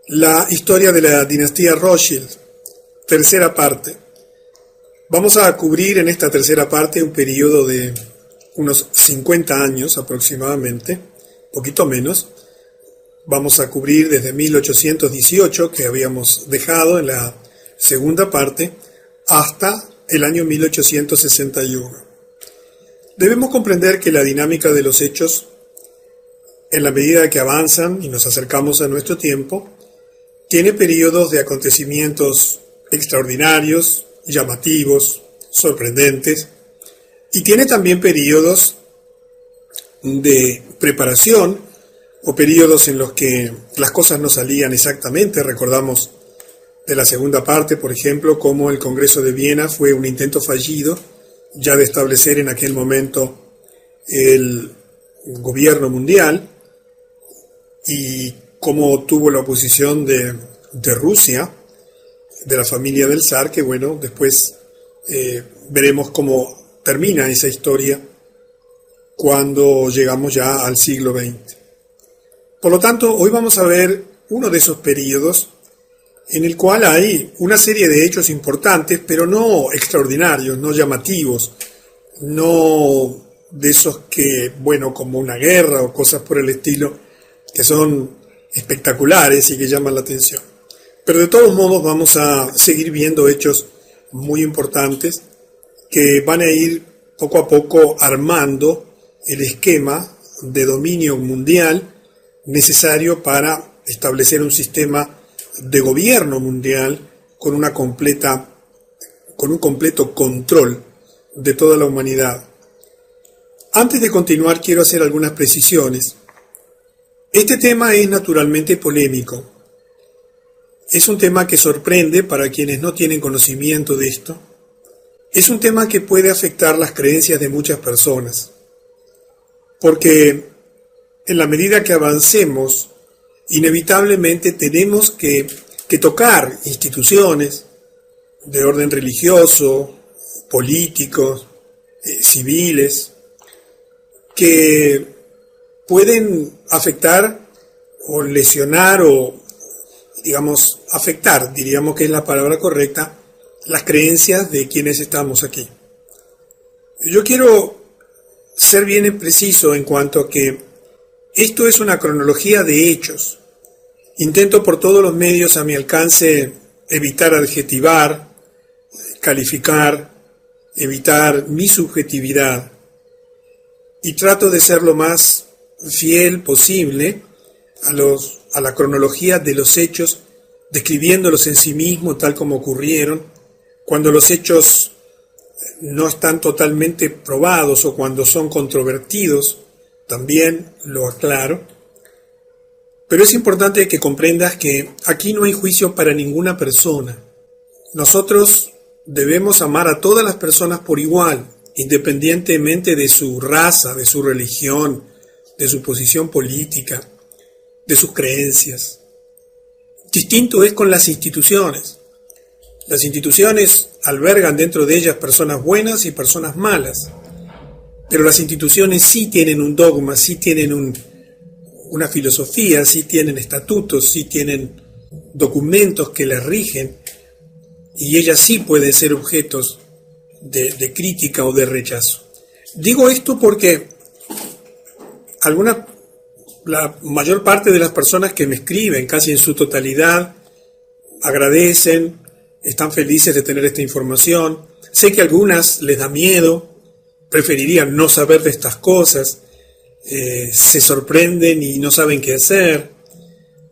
La historia de la dinastía Rothschild, tercera parte. Vamos a cubrir en esta tercera parte un periodo de unos 50 años aproximadamente, poquito menos. Vamos a cubrir desde 1818, que habíamos dejado en la segunda parte, hasta el año 1861. Debemos comprender que la dinámica de los hechos, en la medida que avanzan y nos acercamos a nuestro tiempo, tiene periodos de acontecimientos extraordinarios, llamativos, sorprendentes, y tiene también periodos de preparación o periodos en los que las cosas no salían exactamente. Recordamos de la segunda parte, por ejemplo, cómo el Congreso de Viena fue un intento fallido ya de establecer en aquel momento el gobierno mundial, y cómo tuvo la oposición de Rusia, de la familia del zar, que bueno, después veremos cómo termina esa historia cuando llegamos ya al siglo XX. Por lo tanto, hoy vamos a ver uno de esos periodos en el cual hay una serie de hechos importantes, pero no extraordinarios, no llamativos, no de esos que, bueno, como una guerra o cosas por el estilo, que son espectaculares y que llaman la atención. Pero de todos modos vamos a seguir viendo hechos muy importantes que van a ir poco a poco armando el esquema de dominio mundial necesario para establecer un sistema de gobierno mundial con un completo control de toda la humanidad. Antes de continuar, quiero hacer algunas precisiones. Este tema es naturalmente polémico. Es un tema que sorprende para quienes no tienen conocimiento de esto. Es un tema que puede afectar las creencias de muchas personas, porque en la medida que avancemos, inevitablemente tenemos que tocar instituciones de orden religioso, políticos, civiles, que pueden afectar o lesionar o, digamos, afectar, diríamos que es la palabra correcta, las creencias de quienes estamos aquí. Yo quiero ser bien preciso en cuanto a que esto es una cronología de hechos. Intento por todos los medios a mi alcance evitar adjetivar, calificar, evitar mi subjetividad, y trato de ser lo más fiel posible a la cronología de los hechos, describiéndolos en sí mismos tal como ocurrieron, cuando los hechos no están totalmente probados o cuando son controvertidos, también lo aclaro. Pero es importante que comprendas que aquí no hay juicio para ninguna persona. Nosotros debemos amar a todas las personas por igual, independientemente de su raza, de su religión, de su posición política, de sus creencias. Distinto es con las instituciones. Las instituciones albergan dentro de ellas personas buenas y personas malas, pero las instituciones sí tienen un dogma, sí tienen una filosofía, sí tienen estatutos, sí tienen documentos que las rigen, y ellas sí pueden ser objetos de crítica o de rechazo. Digo esto porque la mayor parte de las personas que me escriben, casi en su totalidad, agradecen, están felices de tener esta información. Sé que a algunas les da miedo, preferirían no saber de estas cosas, se sorprenden y no saben qué hacer,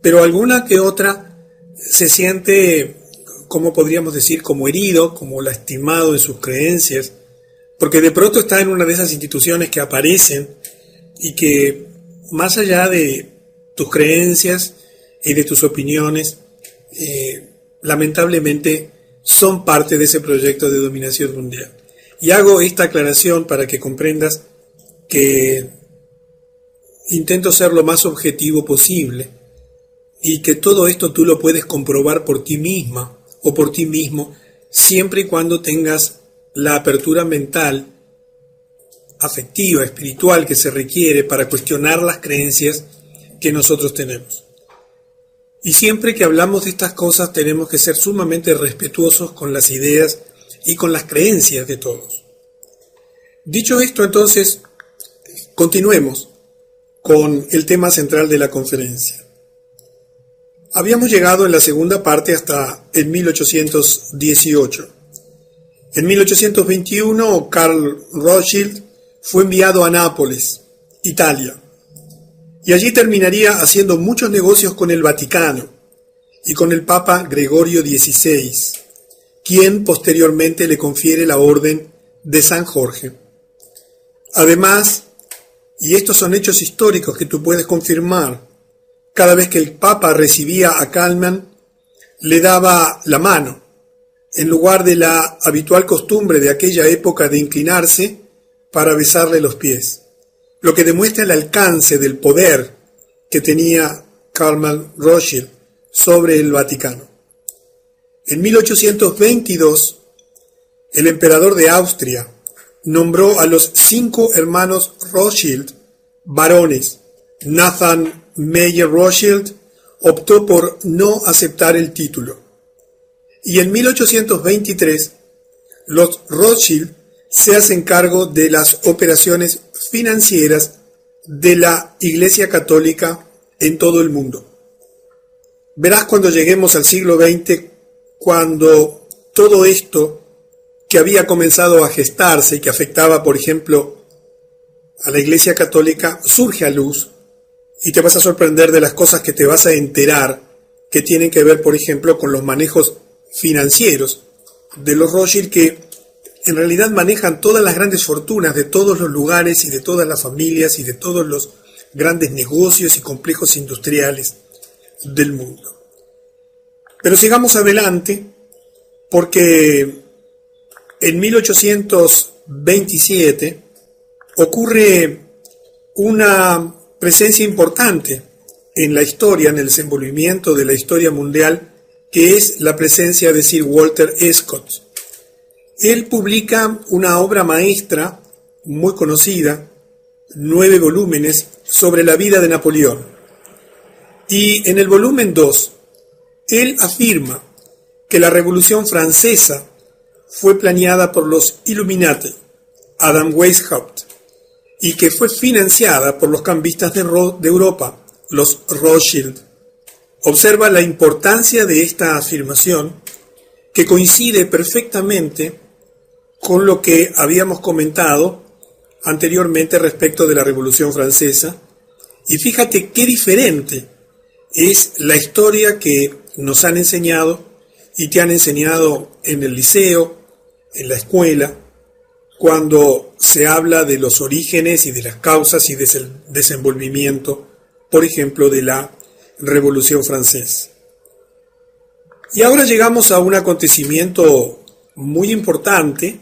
pero alguna que otra se siente, como podríamos decir, como herido, como lastimado en sus creencias, porque de pronto está en una de esas instituciones que aparecen y que, más allá de tus creencias y de tus opiniones, lamentablemente son parte de ese proyecto de dominación mundial. Y hago esta aclaración para que comprendas que intento ser lo más objetivo posible y que todo esto tú lo puedes comprobar por ti misma o por ti mismo, siempre y cuando tengas la apertura mental, afectiva, espiritual que se requiere para cuestionar las creencias que nosotros tenemos. Y siempre que hablamos de estas cosas tenemos que ser sumamente respetuosos con las ideas y con las creencias de todos. Dicho esto, entonces, continuemos con el tema central de la conferencia. Habíamos llegado en la segunda parte hasta el 1818. En 1821, Karl Rothschild fue enviado a Nápoles, Italia, y allí terminaría haciendo muchos negocios con el Vaticano y con el Papa Gregorio XVI, quien posteriormente le confiere la Orden de San Jorge. Además, y estos son hechos históricos que tú puedes confirmar, cada vez que el Papa recibía a Kallmann, le daba la mano, en lugar de la habitual costumbre de aquella época de inclinarse para besarle los pies, lo que demuestra el alcance del poder que tenía Karl Rothschild sobre el Vaticano. En 1822, el emperador de Austria nombró a los 5 hermanos Rothschild varones. Nathan Meyer Rothschild optó por no aceptar el título. Y en 1823, los Rothschild se hacen cargo de las operaciones financieras de la Iglesia Católica en todo el mundo. Verás cuando lleguemos al siglo XX, cuando todo esto que había comenzado a gestarse y que afectaba, por ejemplo, a la Iglesia Católica, surge a luz y te vas a sorprender de las cosas que te vas a enterar que tienen que ver, por ejemplo, con los manejos financieros de los Rothschild, que en realidad manejan todas las grandes fortunas de todos los lugares y de todas las familias y de todos los grandes negocios y complejos industriales del mundo. Pero sigamos adelante, porque en 1827 ocurre una presencia importante en la historia, en el desenvolvimiento de la historia mundial, que es la presencia de Sir Walter Scott. Él publica una obra maestra muy conocida, 9 volúmenes, sobre la vida de Napoleón. Y en el volumen 2, él afirma que la Revolución Francesa fue planeada por los Illuminati, Adam Weishaupt, y que fue financiada por los cambistas de Europa, los Rothschild. Observa la importancia de esta afirmación, que coincide perfectamente con lo que habíamos comentado anteriormente respecto de la Revolución Francesa. Y fíjate qué diferente es la historia que nos han enseñado y te han enseñado en el liceo, en la escuela, cuando se habla de los orígenes y de las causas y del desenvolvimiento, por ejemplo, de la Revolución Francesa. Y ahora llegamos a un acontecimiento muy importante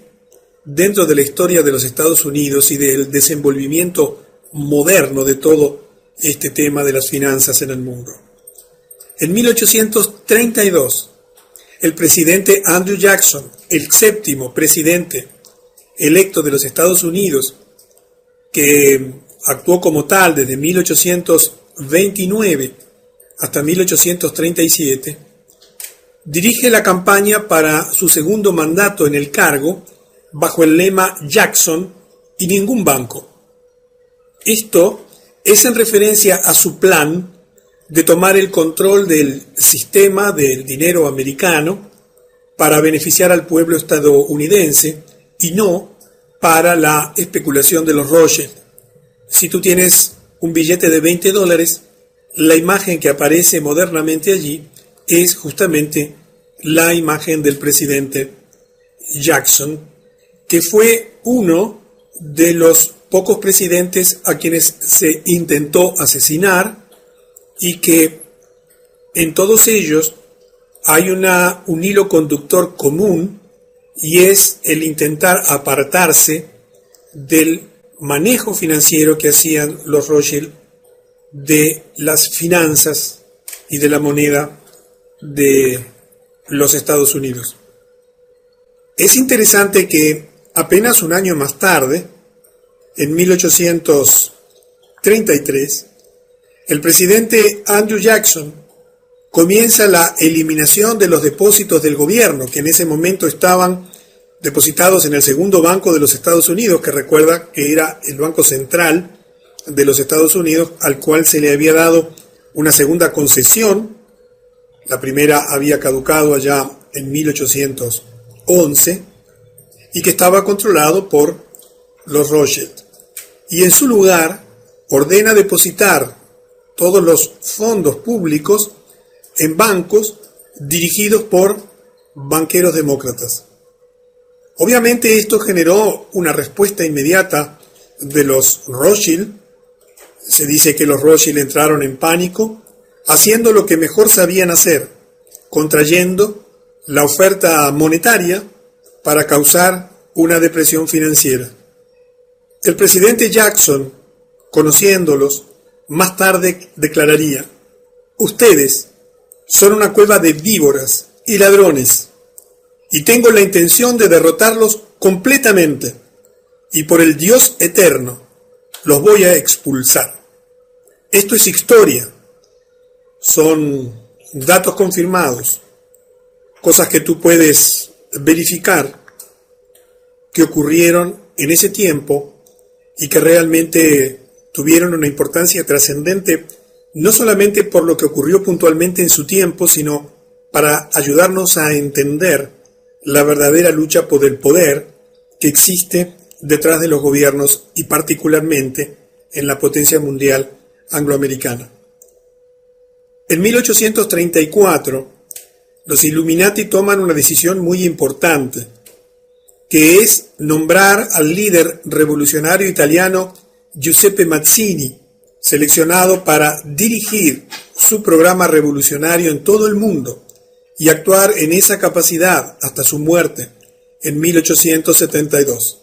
dentro de la historia de los Estados Unidos y del desenvolvimiento moderno de todo este tema de las finanzas en el mundo. En 1832, el presidente Andrew Jackson, el 7º presidente electo de los Estados Unidos, que actuó como tal desde 1829 hasta 1837, dirige la campaña para su segundo mandato en el cargo bajo el lema Jackson y ningún banco. Esto es en referencia a su plan de tomar el control del sistema del dinero americano para beneficiar al pueblo estadounidense y no para la especulación de los Rothschild. Si tú tienes un billete de $20, la imagen que aparece modernamente allí es justamente la imagen del presidente Jackson, que fue uno de los pocos presidentes a quienes se intentó asesinar y que en todos ellos hay un hilo conductor común, y es el intentar apartarse del manejo financiero que hacían los Rothschild de las finanzas y de la moneda de los Estados Unidos. Es interesante que apenas un año más tarde, en 1833, el presidente Andrew Jackson comienza la eliminación de los depósitos del gobierno, que en ese momento estaban depositados en el segundo banco de los Estados Unidos, que recuerda que era el Banco Central de los Estados Unidos, al cual se le había dado una segunda concesión. La primera había caducado allá en 1811 y que estaba controlado por los Rothschild. Y en su lugar ordena depositar todos los fondos públicos en bancos dirigidos por banqueros demócratas. Obviamente esto generó una respuesta inmediata de los Rothschild. Se dice que los Rothschild entraron en pánico, haciendo lo que mejor sabían hacer, contrayendo la oferta monetaria para causar una depresión financiera. El presidente Jackson, conociéndolos, más tarde declararía: ustedes son una cueva de víboras y ladrones, y tengo la intención de derrotarlos completamente, y por el Dios eterno los voy a expulsar. Esto es historia, son datos confirmados, cosas que tú puedes verificar que ocurrieron en ese tiempo y que realmente tuvieron una importancia trascendente, no solamente por lo que ocurrió puntualmente en su tiempo, sino para ayudarnos a entender la verdadera lucha por el poder que existe detrás de los gobiernos y particularmente en la potencia mundial angloamericana. En 1834, los Illuminati toman una decisión muy importante, que es nombrar al líder revolucionario italiano Giuseppe Mazzini, seleccionado para dirigir su programa revolucionario en todo el mundo y actuar en esa capacidad hasta su muerte en 1872.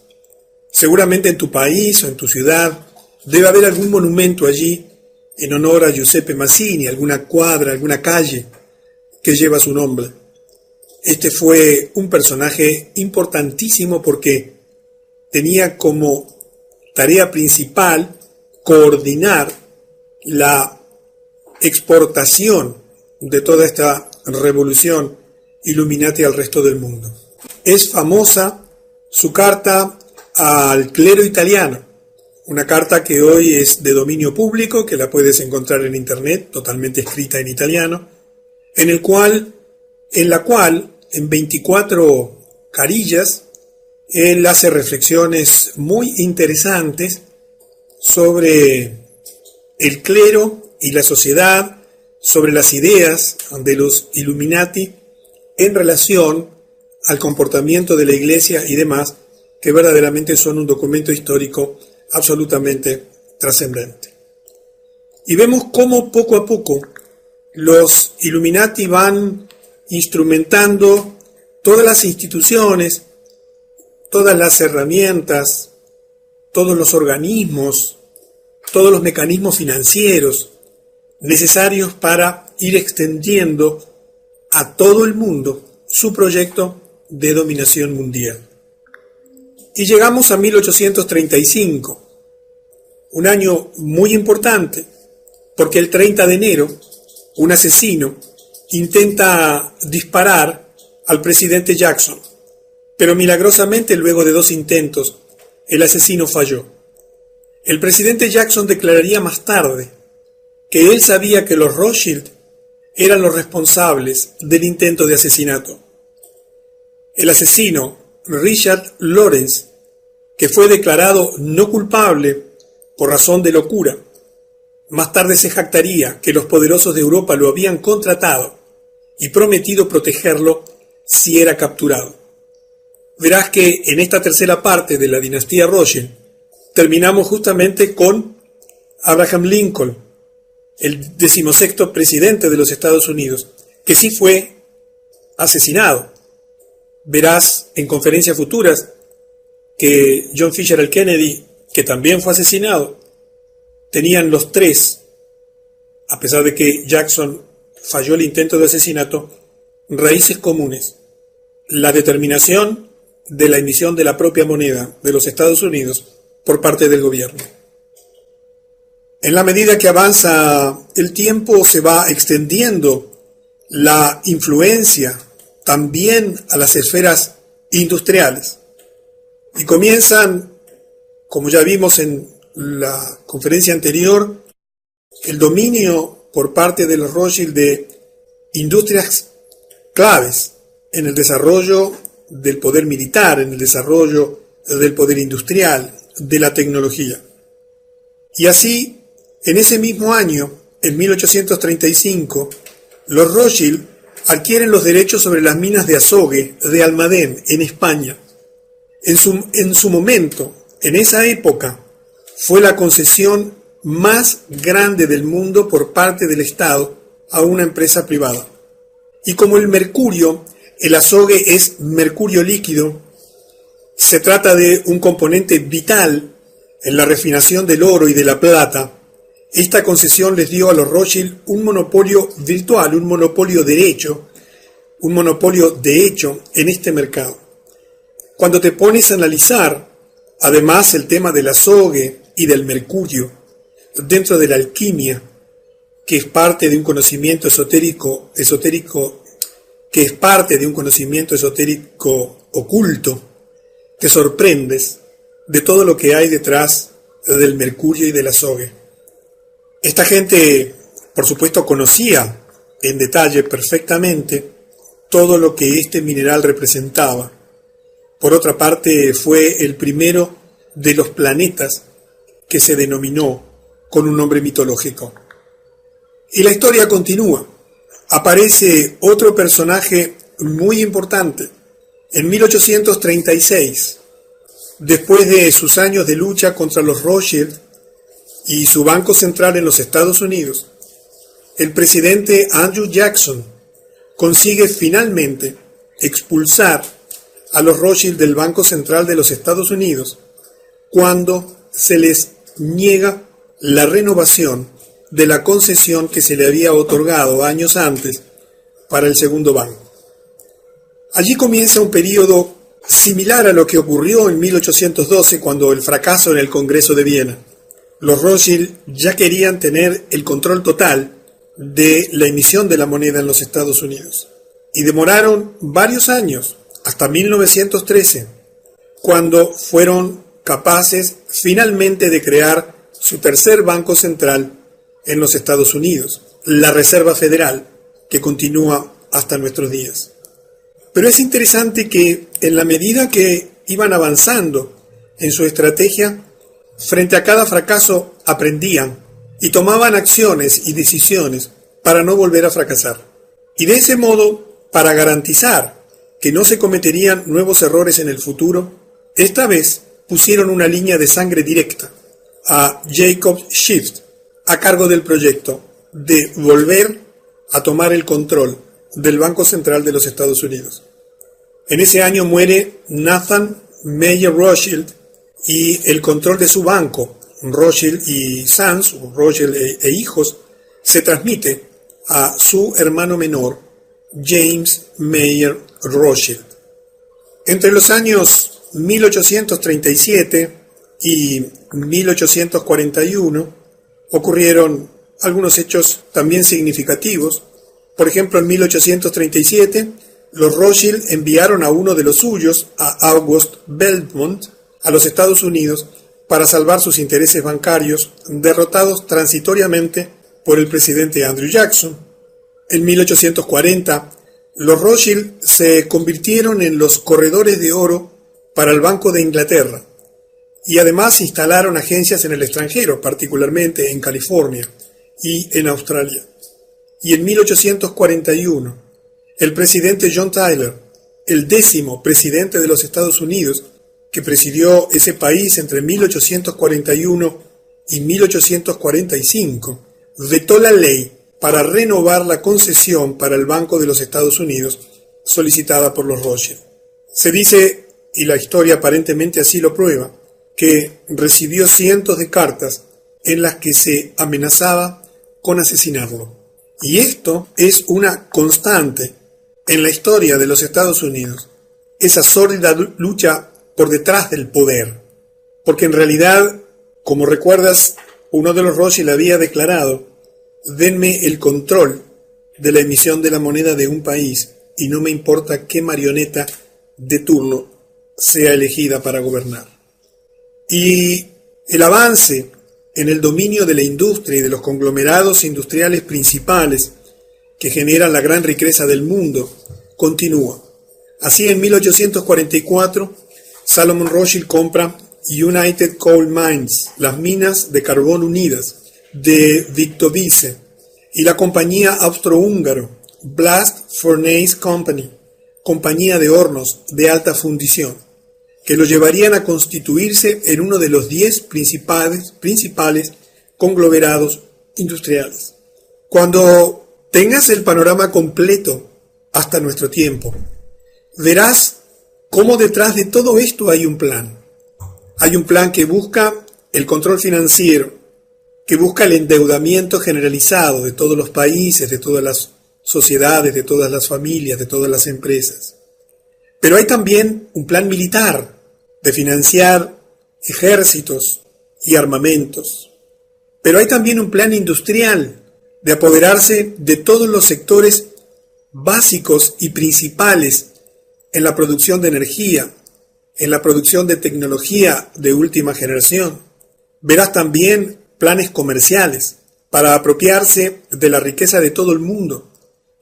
Seguramente en tu país o en tu ciudad debe haber algún monumento allí en honor a Giuseppe Mazzini, alguna cuadra, alguna calle que lleva su nombre. Este fue un personaje importantísimo porque tenía como tarea principal coordinar la exportación de toda esta revolución Illuminati al resto del mundo. Es famosa su carta al clero italiano, una carta que hoy es de dominio público, que la puedes encontrar en internet, totalmente escrita en italiano, en la cual en 24 carillas él hace reflexiones muy interesantes sobre el clero y la sociedad, sobre las ideas de los Illuminati en relación al comportamiento de la Iglesia y demás, que verdaderamente son un documento histórico absolutamente trascendente. Y vemos cómo poco a poco los Illuminati van instrumentando todas las instituciones, todas las herramientas, todos los organismos, todos los mecanismos financieros necesarios para ir extendiendo a todo el mundo su proyecto de dominación mundial. Y llegamos a 1835, un año muy importante, porque el 30 de enero un asesino intenta disparar al presidente Jackson, pero milagrosamente luego de 2 intentos el asesino falló. El presidente Jackson declararía más tarde que él sabía que los Rothschild eran los responsables del intento de asesinato. El asesino Richard Lawrence, que fue declarado no culpable por razón de locura, más tarde se jactaría que los poderosos de Europa lo habían contratado y prometido protegerlo si era capturado. Verás que en esta tercera parte de la dinastía Rothschild terminamos justamente con Abraham Lincoln, el 16º presidente de los Estados Unidos, que sí fue asesinado. Verás en conferencias futuras que John Fisher Kennedy, que también fue asesinado, tenían los tres, a pesar de que Jackson falló el intento de asesinato, raíces comunes: la determinación de la emisión de la propia moneda de los Estados Unidos por parte del gobierno. En la medida que avanza el tiempo, se va extendiendo la influencia también a las esferas industriales. Y comienzan, como ya vimos en la conferencia anterior, el dominio por parte de los Rothschild de industrias claves en el desarrollo del poder militar, en el desarrollo del poder industrial, de la tecnología. Y así, en ese mismo año, en 1835, los Rothschild adquieren los derechos sobre las minas de azogue de Almadén, en España. En su momento, en esa época, fue la concesión más grande del mundo por parte del Estado a una empresa privada. Y como el mercurio, el azogue es mercurio líquido, se trata de un componente vital en la refinación del oro y de la plata. Esta concesión les dio a los Rothschild un monopolio virtual, un monopolio de hecho en este mercado. Cuando te pones a analizar, además, el tema del azogue y del mercurio dentro de la alquimia, que es parte de un conocimiento esotérico oculto, te sorprendes de todo lo que hay detrás del mercurio y del azogue. Esta gente, por supuesto, conocía en detalle perfectamente todo lo que este mineral representaba. Por otra parte, fue el primero de los planetas que se denominó con un nombre mitológico. Y la historia continúa. Aparece otro personaje muy importante. En 1836, después de sus años de lucha contra los Rothschild y su banco central en los Estados Unidos, el presidente Andrew Jackson consigue finalmente expulsar a los Rothschild del Banco Central de los Estados Unidos cuando se les niega la renovación de la concesión que se le había otorgado años antes para el segundo banco. Allí comienza un periodo similar a lo que ocurrió en 1812 cuando el fracaso en el Congreso de Viena. Los Rothschild ya querían tener el control total de la emisión de la moneda en los Estados Unidos y demoraron varios años, hasta 1913, cuando fueron capaces finalmente de crear su tercer banco central en los Estados Unidos, la Reserva Federal, que continúa hasta nuestros días. Pero es interesante que en la medida que iban avanzando en su estrategia, frente a cada fracaso aprendían y tomaban acciones y decisiones para no volver a fracasar. Y de ese modo, para garantizar que no se cometerían nuevos errores en el futuro, esta vez pusieron una línea de sangre directa a Jacob Schiff a cargo del proyecto de volver a tomar el control del Banco Central de los Estados Unidos. En ese año muere Nathan Meyer Rothschild y el control de su banco, Rothschild y Sons, Rothschild e hijos, se transmite a su hermano menor, James Meyer Rothschild. Entre los años 1837 y 1841 ocurrieron algunos hechos también significativos. Por ejemplo, en 1837, los Rothschild enviaron a uno de los suyos, a August Belmont, a los Estados Unidos para salvar sus intereses bancarios, derrotados transitoriamente por el presidente Andrew Jackson. En 1840, los Rothschild se convirtieron en los corredores de oro para el Banco de Inglaterra y además instalaron agencias en el extranjero, particularmente en California y en Australia. Y en 1841, el presidente John Tyler, el 10º presidente de los Estados Unidos, que presidió ese país entre 1841 y 1845, vetó la ley para renovar la concesión para el Banco de los Estados Unidos solicitada por los Rothschild. Se dice, y la historia aparentemente así lo prueba, que recibió cientos de cartas en las que se amenazaba con asesinarlo. Y esto es una constante en la historia de los Estados Unidos, esa sórdida lucha por detrás del poder. Porque en realidad, como recuerdas, uno de los Rothschild había declarado: denme el control de la emisión de la moneda de un país y no me importa qué marioneta de turno sea elegida para gobernar. Y el avance en el dominio de la industria y de los conglomerados industriales principales que generan la gran riqueza del mundo continúa. Así, en 1844, Salomon Rothschild compra United Coal Mines, las minas de carbón unidas de Viktovice, y la compañía austrohúngaro Blast Furnace Company, compañía de hornos de alta fundición, que lo llevarían a constituirse en uno de los 10 principales conglomerados industriales. Cuando tengas el panorama completo hasta nuestro tiempo, verás cómo detrás de todo esto hay un plan. Hay un plan que busca el control financiero, que busca el endeudamiento generalizado de todos los países, de todas las sociedades, de todas las familias, de todas las empresas. Pero hay también un plan militar de financiar ejércitos y armamentos. Pero hay también un plan industrial de apoderarse de todos los sectores básicos y principales en la producción de energía, en la producción de tecnología de última generación. Verás también planes comerciales para apropiarse de la riqueza de todo el mundo,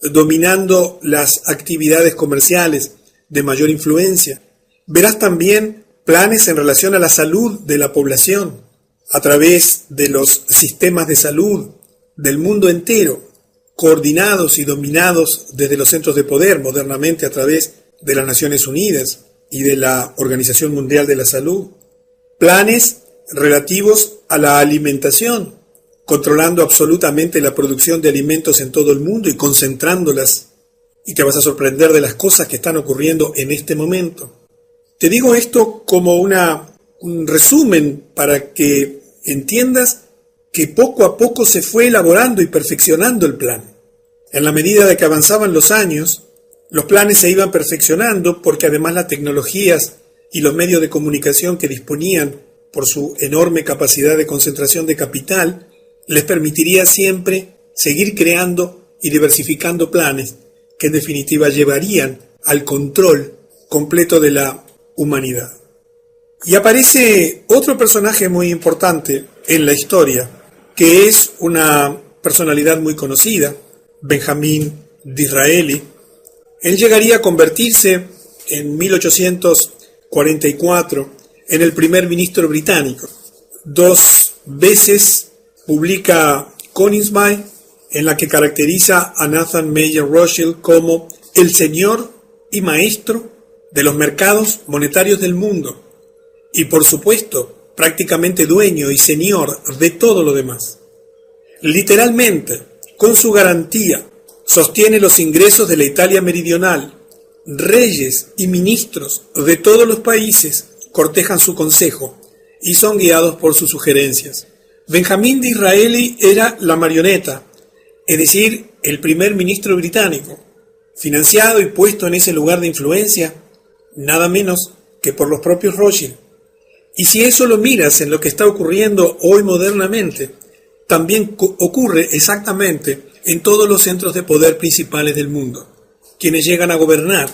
dominando las actividades comerciales de mayor influencia. Verás también planes en relación a la salud de la población, a través de los sistemas de salud del mundo entero, coordinados y dominados desde los centros de poder, modernamente a través de las Naciones Unidas y de la Organización Mundial de la Salud. Planes relativos a la alimentación, controlando absolutamente la producción de alimentos en todo el mundo y concentrándolas. Y te vas a sorprender de las cosas que están ocurriendo en este momento. Te digo esto como un resumen para que entiendas que poco a poco se fue elaborando y perfeccionando el plan. En la medida de que avanzaban los años, los planes se iban perfeccionando porque además las tecnologías y los medios de comunicación que disponían por su enorme capacidad de concentración de capital, les permitiría siempre seguir creando y diversificando planes que en definitiva llevarían al control completo de la humanidad. Y aparece otro personaje muy importante en la historia, que es una personalidad muy conocida, Benjamín Disraeli. Él llegaría a convertirse en 1844 en el primer ministro británico. 2 veces publica Königsberg, en la que caracteriza a Nathan Mayer Rothschild como el señor y maestro de los mercados monetarios del mundo, y por supuesto prácticamente dueño y señor de todo lo demás. Literalmente, con su garantía, sostiene los ingresos de la Italia meridional. Reyes y ministros de todos los países cortejan su consejo y son guiados por sus sugerencias. Benjamín Disraeli era la marioneta, es decir, el primer ministro británico, financiado y puesto en ese lugar de influencia, nada menos que por los propios Rothschild. Y si eso lo miras en lo que está ocurriendo hoy modernamente, también ocurre exactamente en todos los centros de poder principales del mundo. Quienes llegan a gobernar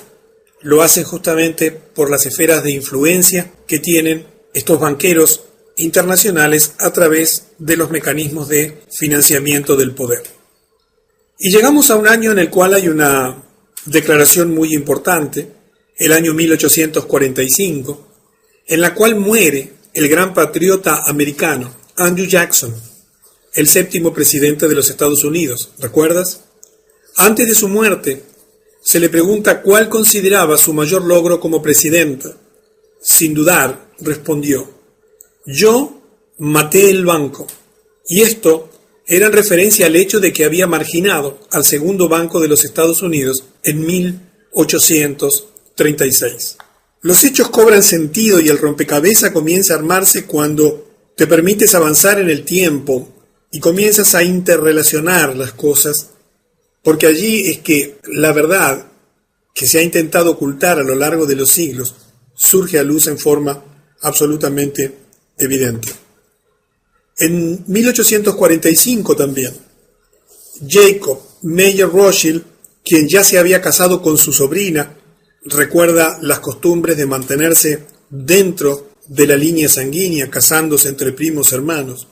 lo hacen justamente por las esferas de influencia que tienen estos banqueros internacionales a través de los mecanismos de financiamiento del poder. Y llegamos a un año en el cual hay una declaración muy importante, el año 1845, en la cual muere el gran patriota americano Andrew Jackson, el 7º presidente de los Estados Unidos. ¿Recuerdas? Antes de su muerte, se le pregunta cuál consideraba su mayor logro como presidente. Sin dudar, respondió: yo maté el banco. Y esto era en referencia al hecho de que había marginado al segundo banco de los Estados Unidos en 1836. Los hechos cobran sentido y el rompecabezas comienza a armarse cuando te permites avanzar en el tiempo y comienzas a interrelacionar las cosas, porque allí es que la verdad que se ha intentado ocultar a lo largo de los siglos surge a luz en forma absolutamente evidente. En 1845 también, Jacob Meyer Rothschild, quien ya se había casado con su sobrina, recuerda las costumbres de mantenerse dentro de la línea sanguínea, casándose entre primos hermanos,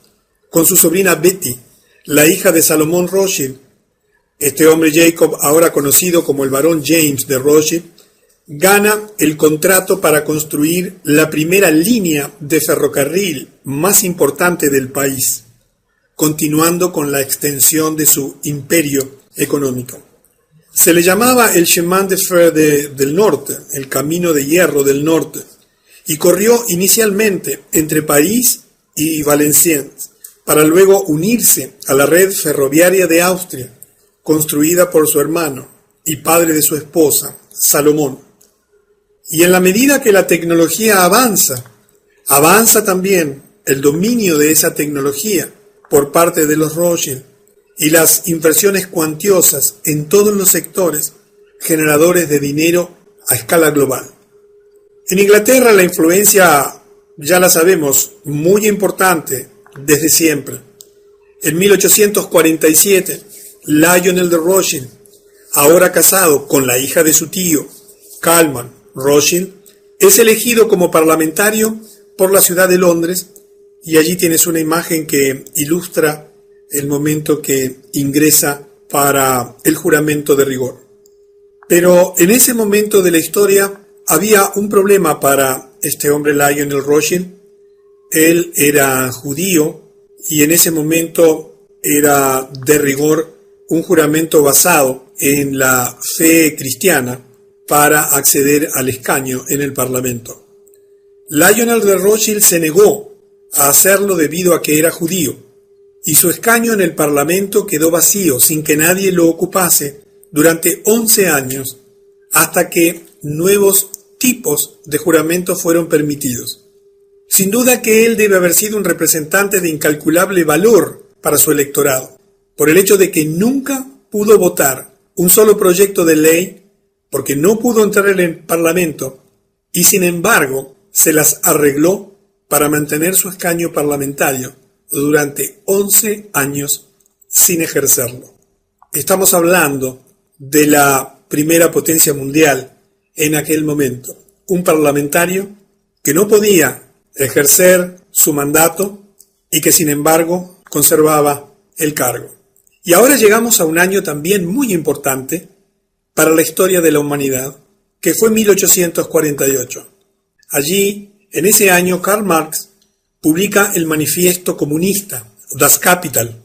con su sobrina Betty, la hija de Salomón Rothschild. Este hombre Jacob, ahora conocido como el barón James de Rothschild, gana el contrato para construir la primera línea de ferrocarril más importante del país, continuando con la extensión de su imperio económico. Se le llamaba el chemin de fer del norte, el camino de hierro del norte, y corrió inicialmente entre París y Valenciennes, para luego unirse a la red ferroviaria de Austria, construida por su hermano y padre de su esposa, Salomón. Y en la medida que la tecnología avanza, avanza también el dominio de esa tecnología por parte de los Rothschild y las inversiones cuantiosas en todos los sectores generadores de dinero a escala global. En Inglaterra la influencia, ya la sabemos, muy importante desde siempre. En 1847, Lionel de Rothschild, ahora casado con la hija de su tío, Kalman Rothschild, es elegido como parlamentario por la ciudad de Londres, y allí tienes una imagen que ilustra el momento que ingresa para el juramento de rigor. Pero en ese momento de la historia había un problema para este hombre Lionel Rothschild. Él era judío y en ese momento era de rigor un juramento basado en la fe cristiana para acceder al escaño en el Parlamento. Lionel de Rothschild se negó a hacerlo debido a que era judío, y su escaño en el Parlamento quedó vacío sin que nadie lo ocupase durante 11 años, hasta que nuevos tipos de juramentos fueron permitidos. Sin duda que él debe haber sido un representante de incalculable valor para su electorado, por el hecho de que nunca pudo votar un solo proyecto de ley, porque no pudo entrar en el Parlamento, y sin embargo se las arregló para mantener su escaño parlamentario durante 11 años sin ejercerlo. Estamos hablando de la primera potencia mundial en aquel momento, un parlamentario que no podía ejercer su mandato y que sin embargo conservaba el cargo. Y ahora llegamos a un año también muy importante para la historia de la humanidad, que fue 1848. Allí, en ese año, Karl Marx publica el Manifiesto Comunista, Das Kapital.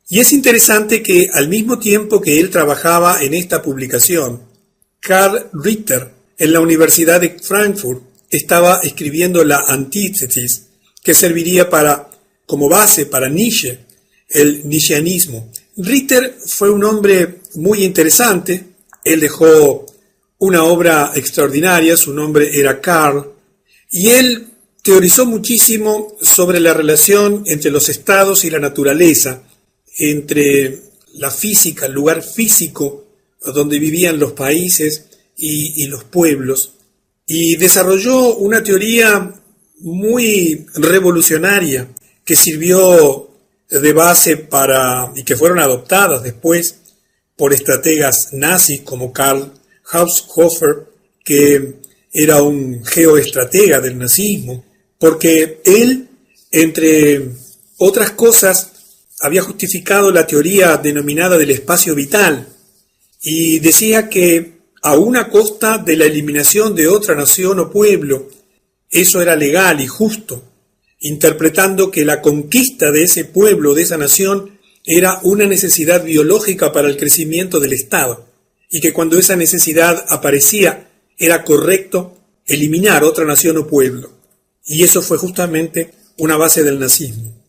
Y es interesante que al mismo tiempo que él trabajaba en esta publicación, Karl Ritter, en la Universidad de Frankfurt, estaba escribiendo la Antítesis, que serviría como base para Nietzsche, el nietzscheanismo. Ritter fue un hombre muy interesante. Él dejó una obra extraordinaria, su nombre era Karl, y él teorizó muchísimo sobre la relación entre los estados y la naturaleza, entre la física, el lugar físico donde vivían los países y los pueblos, y desarrolló una teoría muy revolucionaria que sirvió de base y que fueron adoptadas después por estrategas nazis como Karl Haushofer, que era un geoestratega del nazismo, porque él, entre otras cosas, había justificado la teoría denominada del espacio vital y decía que aun a costa de la eliminación de otra nación o pueblo, eso era legal y justo, interpretando que la conquista de ese pueblo, de esa nación, era una necesidad biológica para el crecimiento del Estado, y que cuando esa necesidad aparecía, era correcto eliminar otra nación o pueblo. Y eso fue justamente una base del nazismo.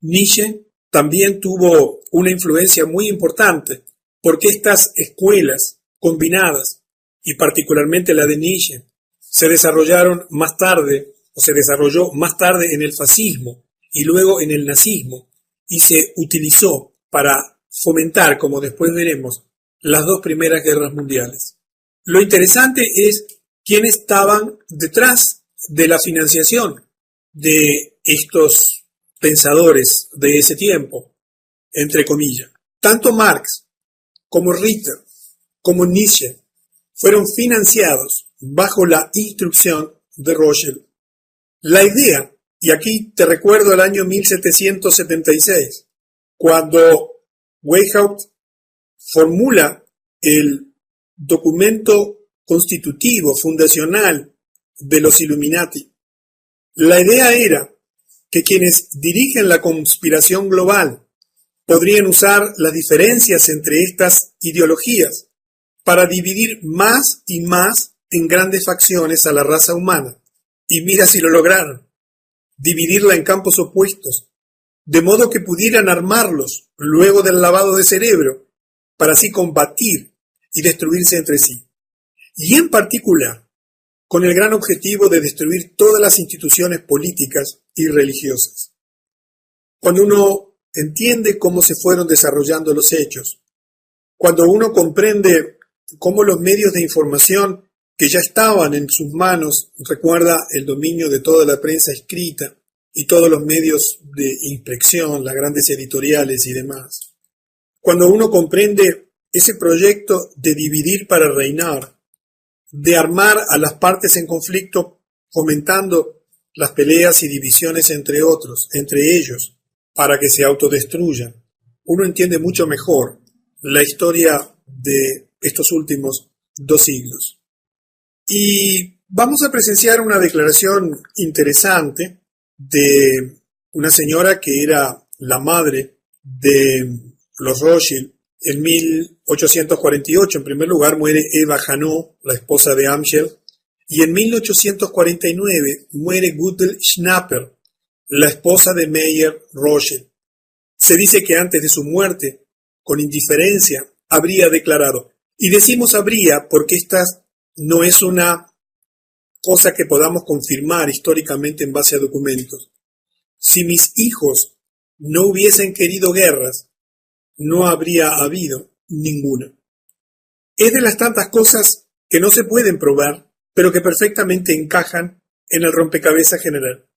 Nietzsche también tuvo una influencia muy importante, porque estas escuelas combinadas, y particularmente la de Nietzsche, se desarrolló más tarde en el fascismo y luego en el nazismo, y se utilizó para fomentar, como después veremos, las dos primeras guerras mundiales. Lo interesante es quiénes estaban detrás de la financiación de estos pensadores de ese tiempo, entre comillas. Tanto Marx como Ritter, como Nietzsche, fueron financiados bajo la instrucción de Rothschild. La idea, y aquí te recuerdo el año 1776, cuando Weishaupt formula el documento constitutivo, fundacional de los Illuminati. La idea era que quienes dirigen la conspiración global podrían usar las diferencias entre estas ideologías para dividir más y más en grandes facciones a la raza humana. Y mira si lo lograron, dividirla en campos opuestos, de modo que pudieran armarlos luego del lavado de cerebro, para así combatir y destruirse entre sí. Y en particular, con el gran objetivo de destruir todas las instituciones políticas y religiosas. Cuando uno entiende cómo se fueron desarrollando los hechos, cuando uno comprende cómo los medios de información que ya estaban en sus manos, recuerda el dominio de toda la prensa escrita y todos los medios de impresión, las grandes editoriales y demás. Cuando uno comprende ese proyecto de dividir para reinar, de armar a las partes en conflicto, fomentando las peleas y divisiones entre ellos, para que se autodestruyan, uno entiende mucho mejor la historia de estos últimos 2 siglos. Y vamos a presenciar una declaración interesante de una señora que era la madre de los Rothschild. En 1848, en primer lugar, muere Eva Janot, la esposa de Amschel, y en 1849 muere Gutel Schnapper, la esposa de Meyer Rothschild. Se dice que antes de su muerte, con indiferencia, habría declarado, y decimos habría porque esta no es una cosa que podamos confirmar históricamente en base a documentos. Si mis hijos no hubiesen querido guerras, no habría habido ninguna. Es de las tantas cosas que no se pueden probar, pero que perfectamente encajan en el rompecabezas general.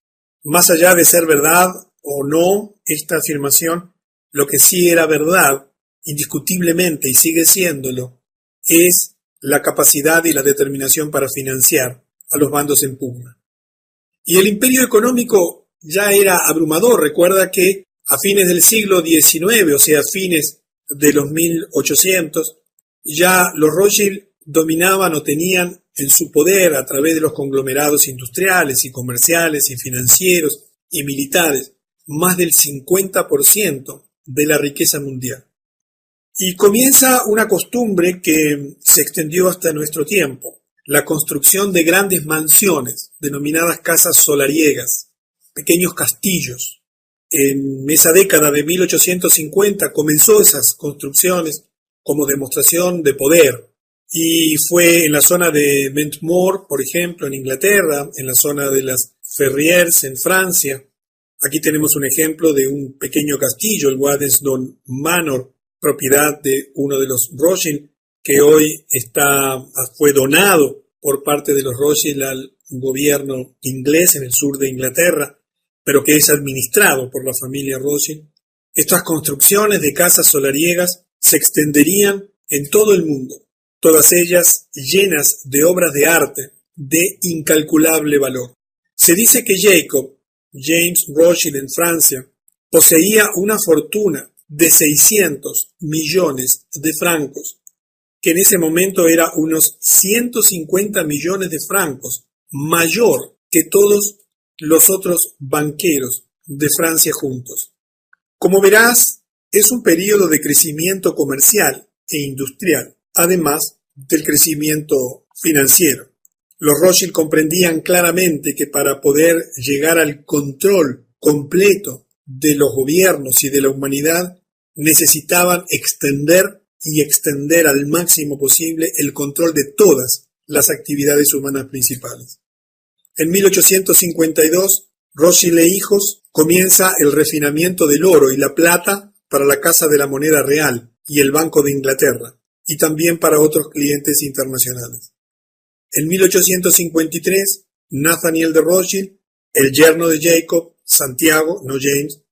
Más allá de ser verdad o no esta afirmación, lo que sí era verdad, indiscutiblemente, y sigue siéndolo, es la capacidad y la determinación para financiar a los bandos en pugna. Y el imperio económico ya era abrumador. Recuerda que a fines del siglo XIX, o sea, a fines de los 1800, ya los Rothschild dominaban o tenían en su poder, a través de los conglomerados industriales y comerciales y financieros y militares, más del 50% de la riqueza mundial. Y comienza una costumbre que se extendió hasta nuestro tiempo, la construcción de grandes mansiones, denominadas casas solariegas, pequeños castillos. En esa década de 1850 comenzó esas construcciones como demostración de poder, y fue en la zona de Ventmore, por ejemplo, en Inglaterra, en la zona de las Ferrières, en Francia. Aquí tenemos un ejemplo de un pequeño castillo, el Waddesdon Manor, propiedad de uno de los Rothschild, que hoy fue donado por parte de los Rothschild al gobierno inglés en el sur de Inglaterra, pero que es administrado por la familia Rothschild. Estas construcciones de casas solariegas se extenderían en todo el mundo, todas ellas llenas de obras de arte de incalculable valor. Se dice que James Rothschild en Francia, poseía una fortuna de 600 millones de francos, que en ese momento era unos 150 millones de francos, mayor que todos los otros banqueros de Francia juntos. Como verás, es un periodo de crecimiento comercial e industrial, además del crecimiento financiero. Los Rothschild comprendían claramente que para poder llegar al control completo de los gobiernos y de la humanidad, necesitaban extender al máximo posible el control de todas las actividades humanas principales. En 1852, Rothschild e hijos comienza el refinamiento del oro y la plata para la Casa de la Moneda Real y el Banco de Inglaterra, y también para otros clientes internacionales. En 1853, Nathaniel de Rothschild, el yerno de Jacob, Santiago, no James,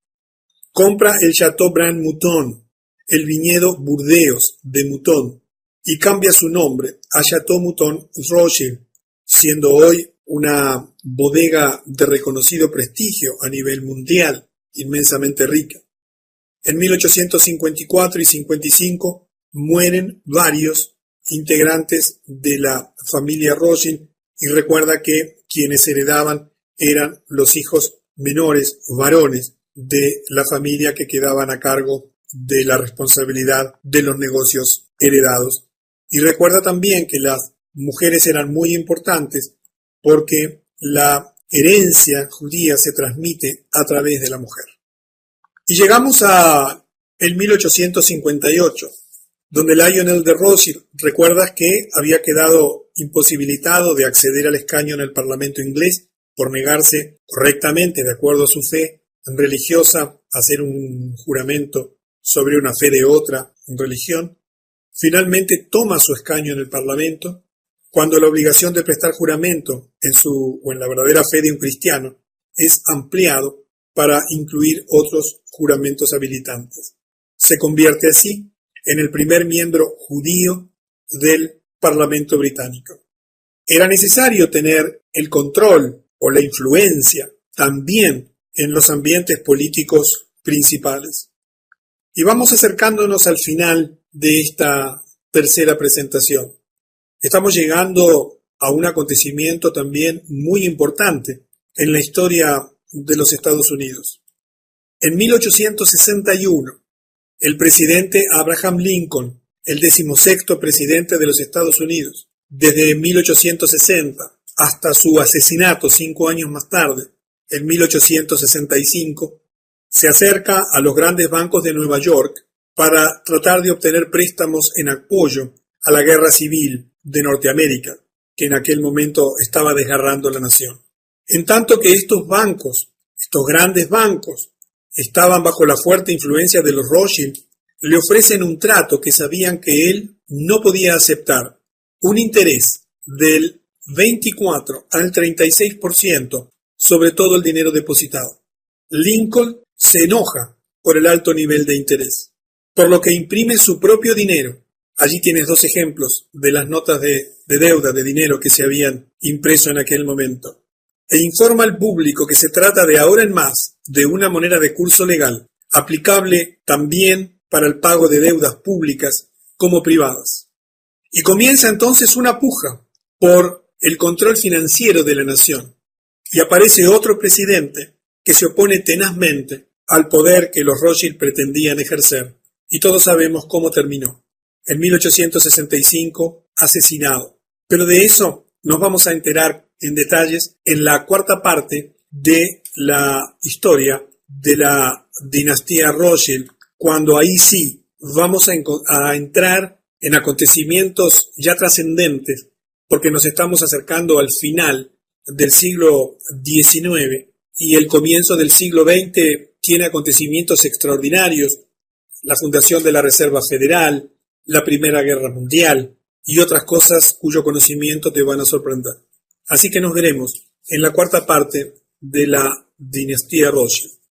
compra el Chateau Brand Mouton, el viñedo Burdeos de Mouton y cambia su nombre a Chateau Mouton Rothschild, siendo hoy una bodega de reconocido prestigio a nivel mundial, inmensamente rica. En 1854 y 55 mueren varios integrantes de la familia Rothschild y recuerda que quienes heredaban eran los hijos menores, varones, de la familia que quedaban a cargo de la responsabilidad de los negocios heredados. Y recuerda también que las mujeres eran muy importantes porque la herencia judía se transmite a través de la mujer. Y llegamos a el 1858, donde Lionel de Rothschild, recuerdas que había quedado imposibilitado de acceder al escaño en el Parlamento inglés por negarse correctamente, de acuerdo a su fe religiosa, a hacer un juramento sobre una fe de otra religión. Finalmente toma su escaño en el Parlamento, cuando la obligación de prestar juramento en la verdadera fe de un cristiano es ampliado para incluir otros juramentos habilitantes. Se convierte así en el primer miembro judío del Parlamento británico. Era necesario tener el control o la influencia también en los ambientes políticos principales. Y vamos acercándonos al final de esta tercera presentación. Estamos llegando a un acontecimiento también muy importante en la historia de los Estados Unidos. En 1861, el presidente Abraham Lincoln, el 16º presidente de los Estados Unidos, desde 1860 hasta su asesinato 5 años más tarde, en 1865, se acerca a los grandes bancos de Nueva York para tratar de obtener préstamos en apoyo a la guerra civil de Norteamérica, que en aquel momento estaba desgarrando la nación. En tanto que estos bancos, estos grandes bancos, estaban bajo la fuerte influencia de los Rothschild, le ofrecen un trato que sabían que él no podía aceptar, un interés del 24 al 36% sobre todo el dinero depositado. Lincoln se enoja por el alto nivel de interés, por lo que imprime su propio dinero. Allí tienes 2 ejemplos de las notas de deuda de dinero que se habían impreso en aquel momento. E informa al público que se trata de ahora en más de una moneda de curso legal, aplicable también para el pago de deudas públicas como privadas. Y comienza entonces una puja por el control financiero de la nación. Y aparece otro presidente que se opone tenazmente al poder que los Rothschild pretendían ejercer. Y todos sabemos cómo terminó. En 1865, asesinado. Pero de eso nos vamos a enterar en detalles en la cuarta parte de la historia de la dinastía Rothschild, cuando ahí sí vamos a entrar en acontecimientos ya trascendentes, porque nos estamos acercando al final del siglo XIX y el comienzo del siglo XX tiene acontecimientos extraordinarios, la fundación de la Reserva Federal, la Primera Guerra Mundial y otras cosas cuyo conocimiento te van a sorprender. Así que nos veremos en la cuarta parte de la dinastía Rothschild.